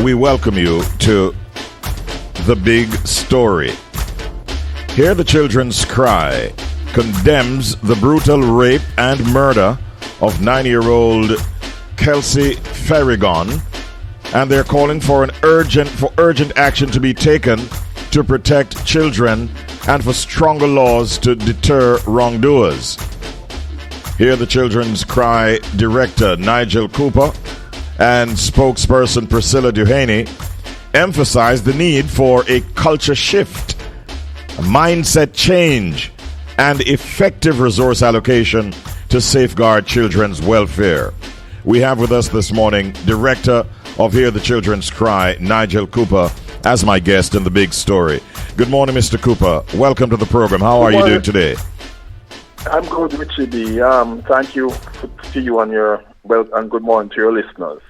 we welcome you to The Big Story. Here the Children's Cry condemns the brutal rape and murder of 9-year-old Kelsey Farragon, and they're calling for urgent action to be taken to protect children and for stronger laws to deter wrongdoers. Here the Children's Cry director Nigel Cooper and spokesperson Priscilla Duhaney emphasized the need for a culture shift, a mindset change, and effective resource allocation to safeguard children's welfare. We have with us this morning Director of Hear the Children's Cry, Nigel Cooper, as my guest in The Big Story. Good morning, Mr. Cooper. Welcome to the program. How are you doing today? I'm good, Richie B. Thank you to see you on your and good morning to your listeners.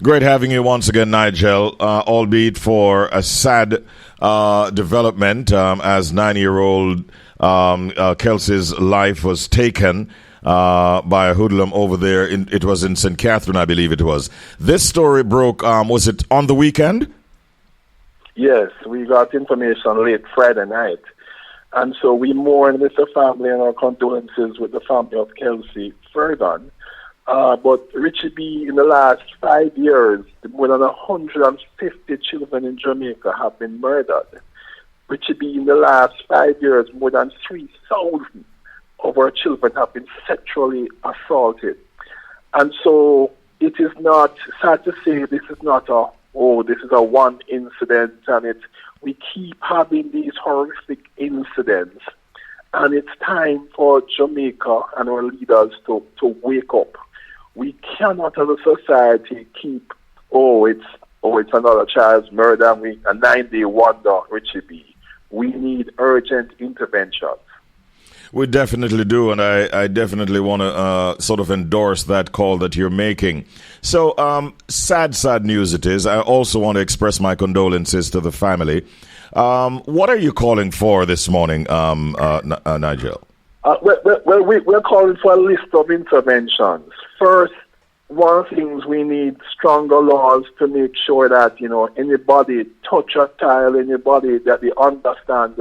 Great having you once again, Nigel, albeit for a sad development as 9-year-old Kelsey's life was taken by a hoodlum over there. It was in St. Catherine, I believe it was. This story broke, was it on the weekend? Yes, we got information late Friday night. And so we mourn with the family and our condolences with the family of Kelsey Farragon. But Richie B, in the last 5 years, more than 150 children in Jamaica have been murdered. Richie B, in the last 5 years, more than 3,000 of our children have been sexually assaulted. And so it is not, sad to say, this is a one incident, and we keep having these horrific incidents. And it's time for Jamaica and our leaders to wake up. We cannot, as a society, keep, it's another child's murder, a 9-day wonder, Richie B. We need urgent intervention. We definitely do, and I definitely want to sort of endorse that call that you're making. So, sad news it is. I also want to express my condolences to the family. What are you calling for this morning, Nigel? We're calling for a list of interventions. First, one of the things, we need stronger laws to make sure that, anybody touch a child, anybody that they understand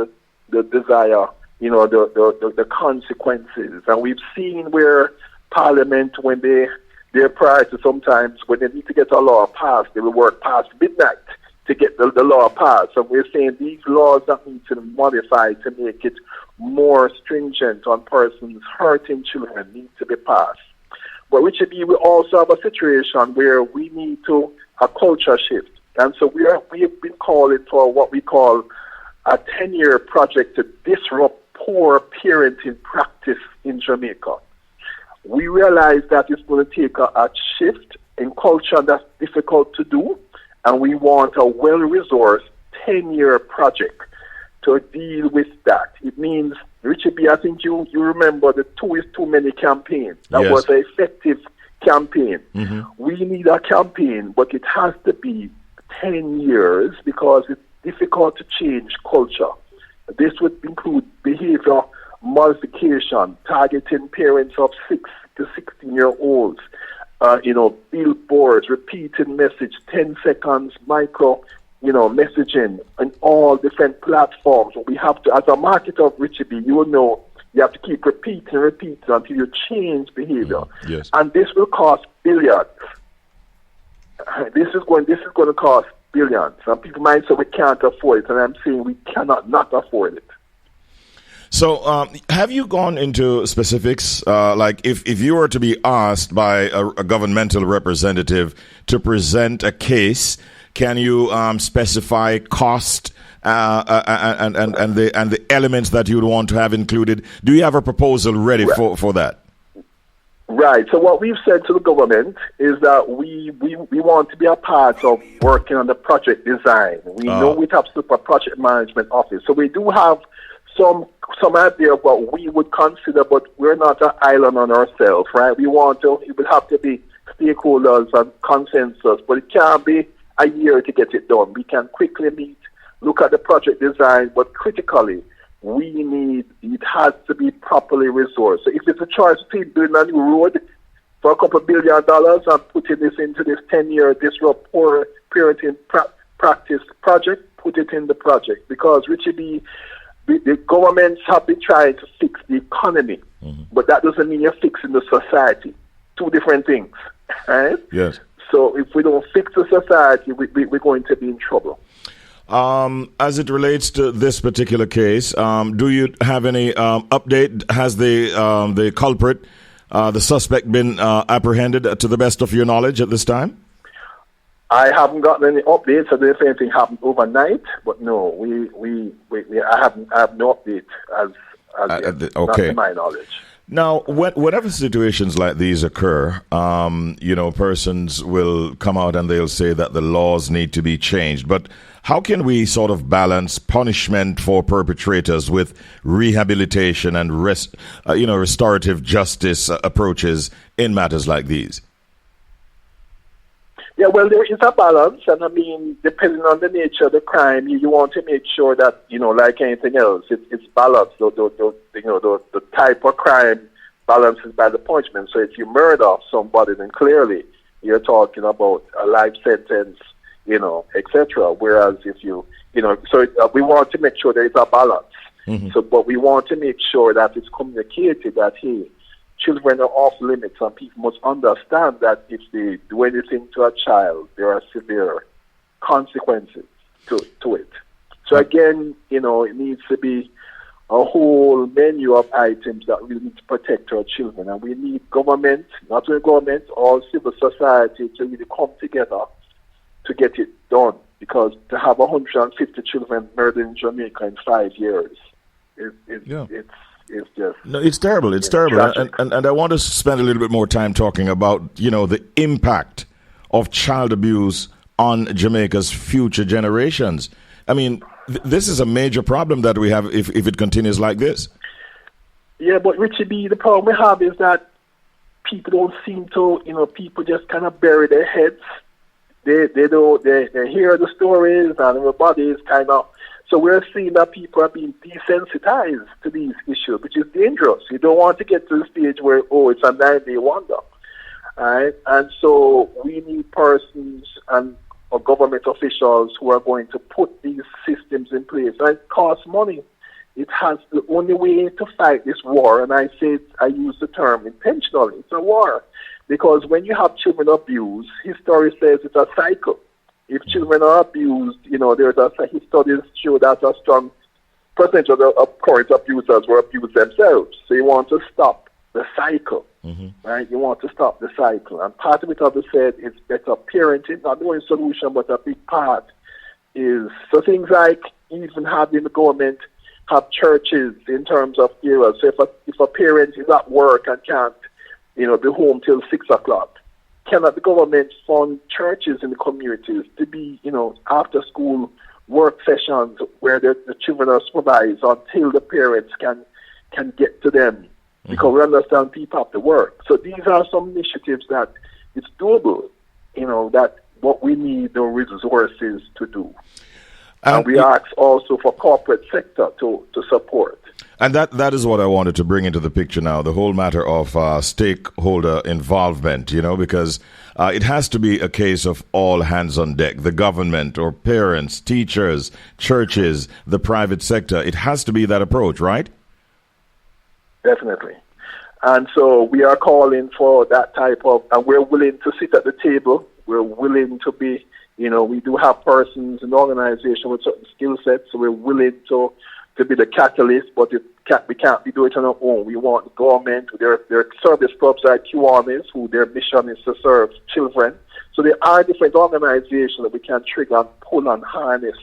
the desire, the consequences. And we've seen where Parliament, when they're prior to sometimes, when they need to get a law passed, they will work past midnight to get the law passed. So we're saying these laws that need to be modified to make it more stringent on persons hurting children need to be passed. But Richard B, we also have a situation where we need a culture shift. And so we have been calling for what we call a 10-year project to disrupt poor parenting practice in Jamaica. We realize that it's going to take a shift in culture that's difficult to do, and we want a well-resourced 10-year project to deal with that. It means, Richard B, I think you remember the 2 is too many campaign. That was an effective campaign. Mm-hmm. We need a campaign, but it has to be 10 years because it's difficult to change culture. This would include behavior modification, targeting parents of 6 to 16-year-olds, billboards, repeating message, 10 seconds, micro, messaging on all different platforms. We have to, as a marketer of Richie B, you have to keep repeating until you change behavior. Yes. And this will cost billions. This is going to cost billions. And people might say we can't afford it, and I'm saying we cannot not afford it. So, have you gone into specifics? Like, if you were to be asked by a governmental representative to present a case, can you specify cost and the elements that you would want to have included? Do you have a proposal ready for that? Right. So what we've said to the government is that we want to be a part of working on the project design. We know we have super project management office, so we do have some idea of what we would consider, but we're not an island on ourselves, right? It would have to be stakeholders and consensus, but it can't be a year to get it done. We can quickly meet, look at the project design, but critically, it has to be properly resourced. So if it's a choice between building a new road for $2 billion and putting this into this 10-year disrupt poor parenting practice project, put it in the project. Because, Richie B., the governments have been trying to fix the economy, but that doesn't mean you're fixing the society. Two different things, right? Yes. So if we don't fix the society, we're going to be in trouble. As it relates to this particular case, do you have any update? Has the culprit, the suspect, been apprehended to the best of your knowledge at this time? I haven't gotten any updates. I don't know if anything happened overnight, but no, I have no update as yet, not to my knowledge. Now, whenever situations like these occur, persons will come out and they'll say that the laws need to be changed. But how can we sort of balance punishment for perpetrators with rehabilitation and restorative justice approaches in matters like these? Yeah, well, there is a balance, and I mean, depending on the nature of the crime, you want to make sure that, like anything else, it's balanced. The type of crime balances by the punishment. So if you murder somebody, then clearly you're talking about a life sentence, etc. Whereas if we want to make sure there is a balance. Mm-hmm. So, but we want to make sure that it's communicated that, hey, children are off limits, and people must understand that if they do anything to a child, there are severe consequences to it. So again, it needs to be a whole menu of items that we need to protect our children, and we need government, not only government, all civil society to really come together to get it done. Because to have 150 children murdered in Jamaica in 5 years, it's just... No, it's terrible. It's terrible. And I want to spend a little bit more time talking about, the impact of child abuse on Jamaica's future generations. I mean, this is a major problem that we have if it continues like this. Yeah, but Richie B., the problem we have is that people don't seem to, people just kind of bury their heads. They hear the stories, and everybody is kind of... So we're seeing that people are being desensitized to these issues, which is dangerous. You don't want to get to the stage where, it's a 9-day wonder. Right? And so we need persons or government officials who are going to put these systems in place. And it costs money. It has the only way to fight this war, and I use the term intentionally, it's a war. Because when you have children abused, history says it's a cycle. If children are abused, studies show that a strong percentage of current abusers were abused themselves. So you want to stop the cycle, right? You want to stop the cycle. And part of it, as I said, is better parenting. Not the only solution, but a big part is so things like even having the government have churches in terms of areas. So if a parent is at work and can't, be home till 6 o'clock, cannot the government fund churches in the communities to be, after school work sessions where the children are supervised until the parents can get to them? Because we understand people have to work. So these are some initiatives that it's doable, that what we need the resources to do. And we ask also for corporate sector to support. And that is what I wanted to bring into the picture now, the whole matter of stakeholder involvement, because it has to be a case of all hands on deck, the government or parents, teachers, churches, the private sector. It has to be that approach, right? Definitely. And so we are calling for that type of, and we're willing to sit at the table. We're willing to be, we do have persons in the organization with certain skill sets, so we're willing to be the catalyst, but we can't be doing it on our own. We want the government, their service clubs like QArmies, who their mission is to serve children. So there are different organizations that we can trigger and pull and harness,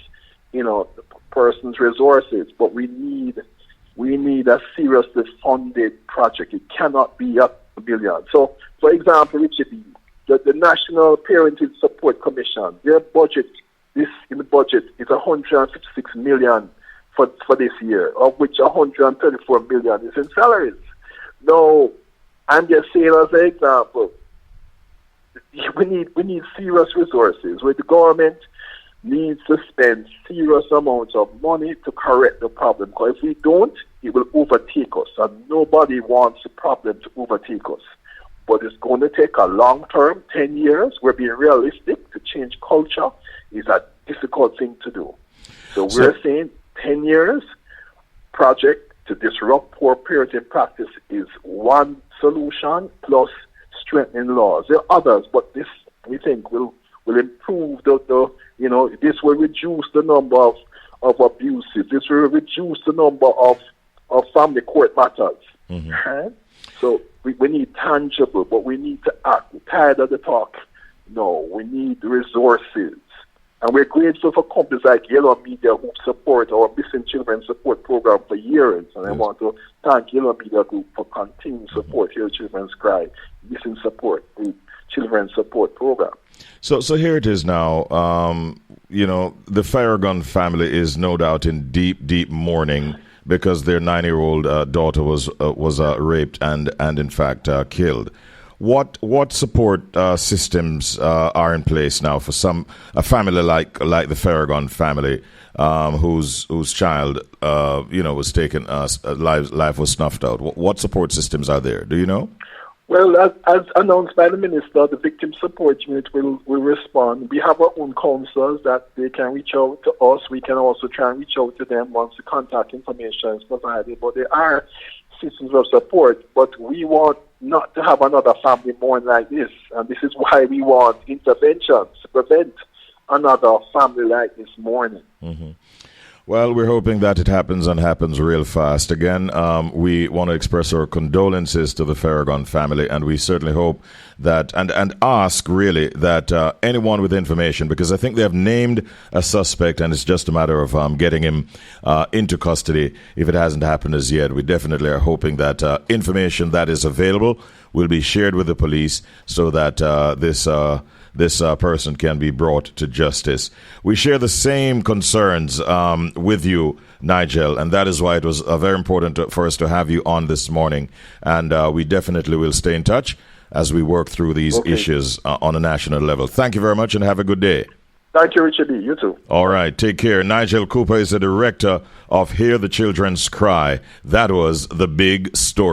the person's resources. But we need a seriously funded project. It cannot be $1 billion. So, for example, Richard, the National Parenting Support Commission, their budget, in the budget is $156 million for this year, of which $134 million is in salaries. Now, I'm just saying as an example, we need serious resources where the government needs to spend serious amounts of money to correct the problem. Because if we don't, it will overtake us, and nobody wants the problem to overtake us. but it's going to take a long term, 10 years. We're being realistic. To change culture is a difficult thing to do. So we're saying 10 years project to disrupt poor parenting practice is one solution, plus strengthening laws. There are others, but this, we think, will improve this will reduce the number of abuses. This will reduce the number of family court matters. Mm-hmm. Right? So we need tangible, but we need to act. We're tired of the talk. No, we need resources. And we're grateful for companies like Yellow Media who support our Missing Children Support Program for years. And I want to thank Yellow Media Group for continued support here at Children's Cry, Missing Support Group, Children's Support Program. So here it is now. The Farragon family is no doubt in deep mourning because their 9-year-old daughter was raped and in fact killed. What support systems are in place now for a family like the Farragon family, whose child was taken, life was snuffed out? What support systems are there? Do you know? Well, as announced by the minister, the victim support unit will respond. We have our own counselors that they can reach out to us. We can also try and reach out to them once the contact information is provided. But there are systems of support, but we want not to have another family mourn like this. And this is why we want interventions to prevent another family like this mourning. Mm-hmm. Well, we're hoping that it happens and happens real fast. Again, we want to express our condolences to the Farragon family, and we certainly hope that, and ask really that anyone with information, because I think they have named a suspect and it's just a matter of getting him into custody if it hasn't happened as yet. We definitely are hoping that information that is available will be shared with the police so that this person can be brought to justice. We share the same concerns with you, Nigel, and that is why it was very important for us to have you on this morning. And we definitely will stay in touch as we work through these issues on a national level. Thank you very much and have a good day. Thank you, Richard B. You too. All right, take care. Nigel Cooper is the director of Hear the Children's Cry. That was the big story.